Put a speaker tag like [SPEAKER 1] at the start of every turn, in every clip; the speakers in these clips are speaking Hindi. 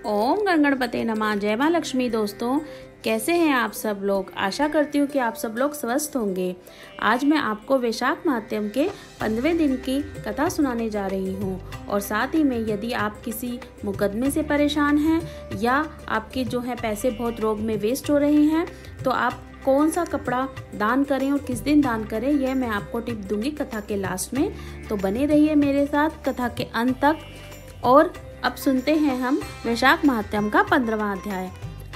[SPEAKER 1] ओम गणगणपते नमः। जय माँ लक्ष्मी। दोस्तों, कैसे हैं आप सब लोग? आशा करती हूँ कि आप सब लोग स्वस्थ होंगे। आज मैं आपको वैशाख माध्यम के 15वें दिन की कथा सुनाने जा रही हूँ। और साथ ही में यदि आप किसी मुकदमे से परेशान हैं या आपके जो है पैसे बहुत रोग में वेस्ट हो रहे हैं, तो आप कौन सा कपड़ा दान करें और किस दिन दान करें, यह मैं आपको टिप दूंगी कथा के लास्ट में। तो बने रहिए मेरे साथ कथा के अंत तक। और अब सुनते हैं हम वैशाख माध्यम का 15वां अध्याय।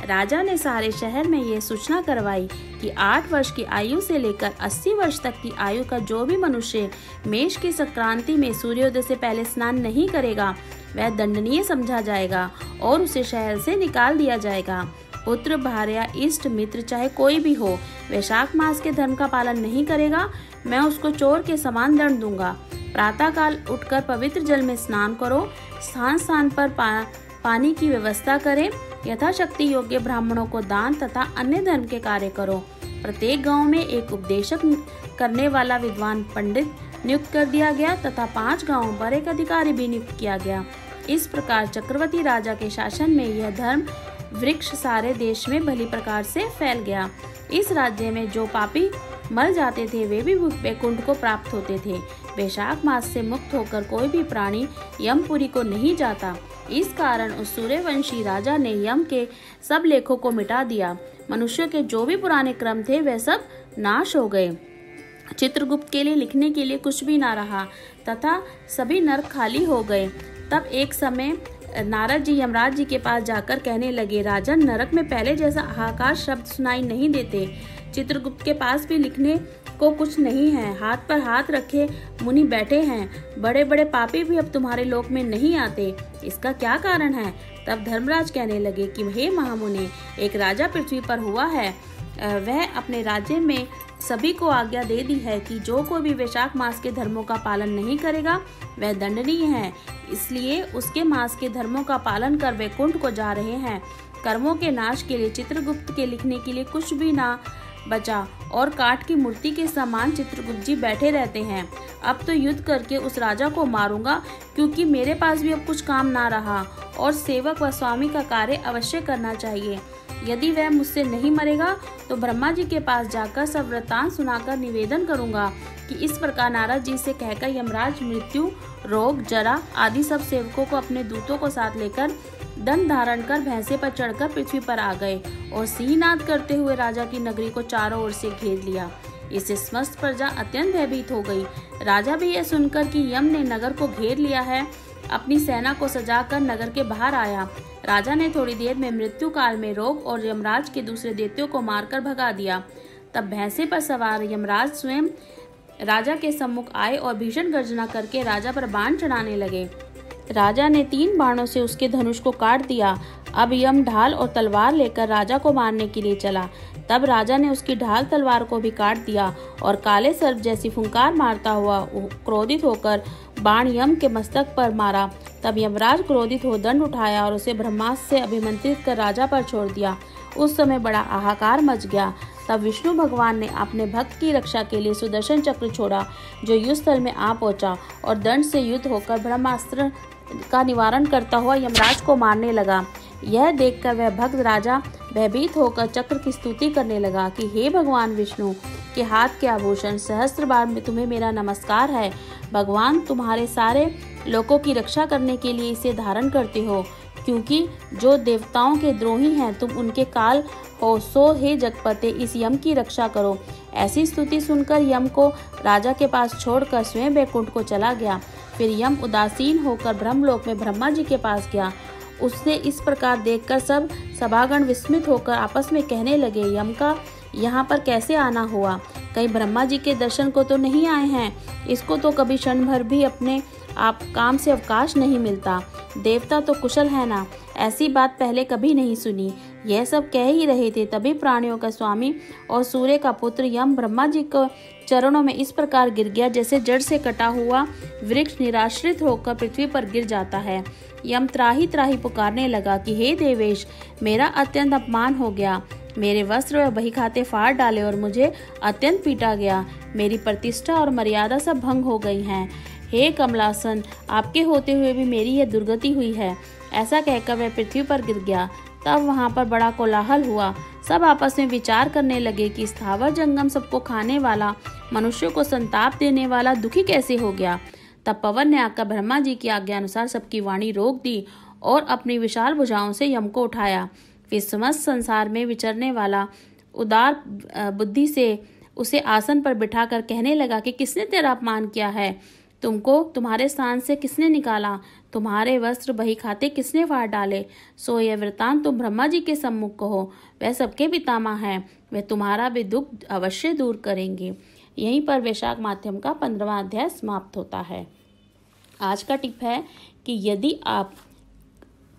[SPEAKER 1] राजा ने सारे शहर में ये सूचना करवाई कि 8 वर्ष की आयु से लेकर 80 वर्ष तक की आयु का जो भी मनुष्य मेष की संक्रांति में सूर्योदय से पहले स्नान नहीं करेगा, वह दंडनीय समझा जाएगा और उसे शहर से निकाल दिया जाएगा। पुत्र, भार्या, इष्ट मित्र चाहे कोई भी हो, वैशाख मास के धर्म का पालन नहीं करेगा, मैं उसको चोर के समान दंड दूंगा। प्रातः काल उठकर पवित्र जल में स्नान करो, स्थान स्थान पर पानी की व्यवस्था करें, यथाशक्ति योग्य ब्राह्मणों को दान तथा अन्य धर्म के कार्य करो। प्रत्येक गांव में एक उपदेशक करने वाला विद्वान पंडित नियुक्त कर दिया गया तथा 5 गांवों पर एक अधिकारी भी नियुक्त किया गया। इस प्रकार चक्रवर्ती राजा के शासन में यह धर्म वृक्ष सारे देश में भली प्रकार से फैल गया। इस राज्य में जो पापी मर जाते थे वे भी वैकुंठ को प्राप्त होते थे। वैशाख मास से मुक्त होकर कोई भी प्राणी यमपुरी को नहीं जाता। इस कारण उस सूर्यवंशी राजा ने यम के सब लेखों को मिटा दिया। मनुष्यों के जो भी पुराने क्रम थे वे सब नाश हो गए। चित्रगुप्त के लिए लिखने के लिए कुछ भी ना रहा तथा सभी नरक खाली हो गए। तब एक समय नारद जी यमराज जी के पास जाकर कहने लगे, राजन, नरक में पहले जैसा हाहाकार शब्द सुनाई नहीं देते। चित्रगुप्त के पास भी लिखने को कुछ नहीं है। हाथ पर हाथ रखे मुनि बैठे हैं। बड़े बड़े पापी भी अब तुम्हारे लोक में नहीं आते। इसका क्या कारण है? तब धर्मराज कहने लगे कि हे महामुनि, एक राजा पृथ्वी पर हुआ है। वह अपने राज्य में सभी को आज्ञा दे दी है कि जो कोई भी वैशाख मास के धर्मों का पालन नहीं करेगा वह दंडनीय है। इसलिए उसके मास के धर्मों का पालन कर वैकुंठ को जा रहे हैं। कर्मों के नाश के लिए चित्रगुप्त के लिखने के लिए कुछ भी ना बचा और काठ की मूर्ति के समान चित्रगुप्त जी बैठे रहते हैं। अब तो युद्ध करके उस राजा को मारूंगा, क्योंकि मेरे पास भी अब कुछ काम ना रहा और सेवक व स्वामी का कार्य अवश्य करना चाहिए। यदि वह मुझसे नहीं मरेगा तो ब्रह्मा जी के पास जाकर सब वृत्तांत सुनाकर निवेदन करूंगा कि इस प्रकार नारद जी से कहकर यमराज मृत्यु, रोग, जरा आदि सब सेवकों को अपने दूतों को साथ लेकर दंड धारण कर भैंसे पर चढ़कर पृथ्वी पर आ गए और सिंहनाद करते हुए राजा की नगरी को चारों ओर से घेर लिया। इससे समस्त प्रजा अत्यंत भयभीत हो गई। राजा भी यह सुनकर कि यम ने नगर को घेर लिया है, अपनी सेना को सजाकर नगर के बाहर आया। राजा ने थोड़ी देर में मृत्यु काल में रोग और यमराज के दूसरे दैत्यों को मारकर भगा दिया। तब भैंसे पर सवार यमराज स्वयं राजा के सम्मुख आए और भीषण गर्जना करके राजा पर बाण चढ़ाने लगे। राजा ने 3 बाणों से उसके धनुष को काट दिया। अब यम ढाल और तलवार लेकर राजा को मारने के लिए चला। तब राजा ने उसकी ढाल तलवार को भी काट दिया और काले सर्प जैसी फुंकार मारता हुआ क्रोधित होकर बाण यम के मस्तक पर मारा। तब यमराज क्रोधित हो दंड उठाया और उसे ब्रह्मास्त्र से अभिमंत्रित कर राजा पर छोड़ दिया। उस समय बड़ा हाहाकार मच गया। तब विष्णु भगवान ने अपने भक्त की रक्षा के लिए सुदर्शन चक्र छोड़ा, जो युद्ध स्थल में आ पहुंचा और दंड से युद्ध होकर ब्रह्मास्त्र का निवारण करता हुआ यमराज को मारने लगा। यह देखकर वह भक्त राजा भयभीत होकर चक्र की स्तुति करने लगा कि हे भगवान विष्णु के हाथ के आभूषण, सहस्त्र बार में तुम्हें मेरा नमस्कार है। भगवान, तुम्हारे सारे लोगों की रक्षा करने के लिए इसे धारण करते हो, क्योंकि जो देवताओं के द्रोही हैं तुम उनके काल हो। सो हे जगपते, इस यम की रक्षा करो। ऐसी स्तुति सुनकर यम को राजा के पास छोड़कर स्वयं वैकुंठ को चला गया। फिर यम उदासीन होकर ब्रह्मलोक में ब्रह्मा जी के पास गया। उसने इस प्रकार देखकर सब सभागण विस्मित होकर आपस में कहने लगे, यम का यहाँ पर कैसे आना हुआ? कहीं ब्रह्मा जी के दर्शन को तो नहीं आए हैं? इसको तो कभी क्षण भर भी अपने आप काम से अवकाश नहीं मिलता। देवता तो कुशल है ना? ऐसी बात पहले कभी नहीं सुनी। यह सब कह ही रहे थे, तभी प्राणियों का स्वामी और सूर्य का पुत्र यम ब्रह्मा जी के चरणों में इस प्रकार गिर गया जैसे जड़ से कटा हुआ वृक्ष निराश्रित होकर पृथ्वी पर गिर जाता है। यम त्राही त्राही पुकारने लगा कि हे देवेश, मेरा अत्यंत अपमान हो गया। मेरे वस्त्र व बही खाते फाड़ डाले और मुझे अत्यंत पीटा गया। मेरी प्रतिष्ठा और मर्यादा सब भंग हो गई हैं। हे कमलासन, आपके होते हुए भी मेरी यह दुर्गति हुई है। ऐसा कहकर वह पृथ्वी पर गिर गया। तब वहाँ पर बड़ा कोलाहल हुआ। सब आपस में विचार करने लगे कि स्थावर जंगम सबको खाने वाला, मनुष्यों को संताप देने वाला दुखी कैसे हो गया। तब पवन ने आकर ब्रह्मा जी की आज्ञा अनुसार सबकी वाणी रोक दी और अपनी विशाल भुजाओं से यम को उठाया। फिर समस्त संसार में विचरने वाला उदार बुद्धि से उसे आसन पर बिठाकर कहने लगा कि किसने तेरा अपमान किया है, तुमको तुम्हारे स्थान से किसने निकाला, तुम्हारे वस्त्र बही खाते किसने फाड़ डाले। सो यह वृतांत तुम ब्रह्मा जी के सम्मुख कहो, वह सबके पितामह हैं, वह तुम्हारा भी दुख अवश्य दूर करेंगे। यहीं पर वैशाख माध्यम का 15वां अध्याय समाप्त होता है। आज का टिप है कि यदि आप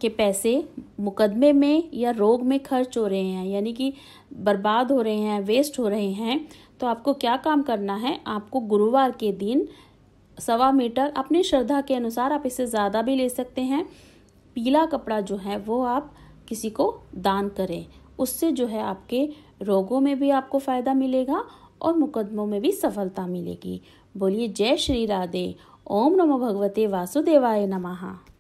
[SPEAKER 1] के पैसे मुकदमे में या रोग में खर्च हो रहे हैं, यानी कि बर्बाद हो रहे हैं, वेस्ट हो रहे हैं, तो आपको क्या काम करना है, आपको गुरुवार के दिन 1.25 मीटर अपनी श्रद्धा के अनुसार, आप इससे ज़्यादा भी ले सकते हैं, पीला कपड़ा जो है वो आप किसी को दान करें। उससे जो है आपके रोगों में भी आपको फ़ायदा मिलेगा और मुकदमों में भी सफलता मिलेगी। बोलिए जय श्री राधे। ओम नमो भगवते वासुदेवाय नमः।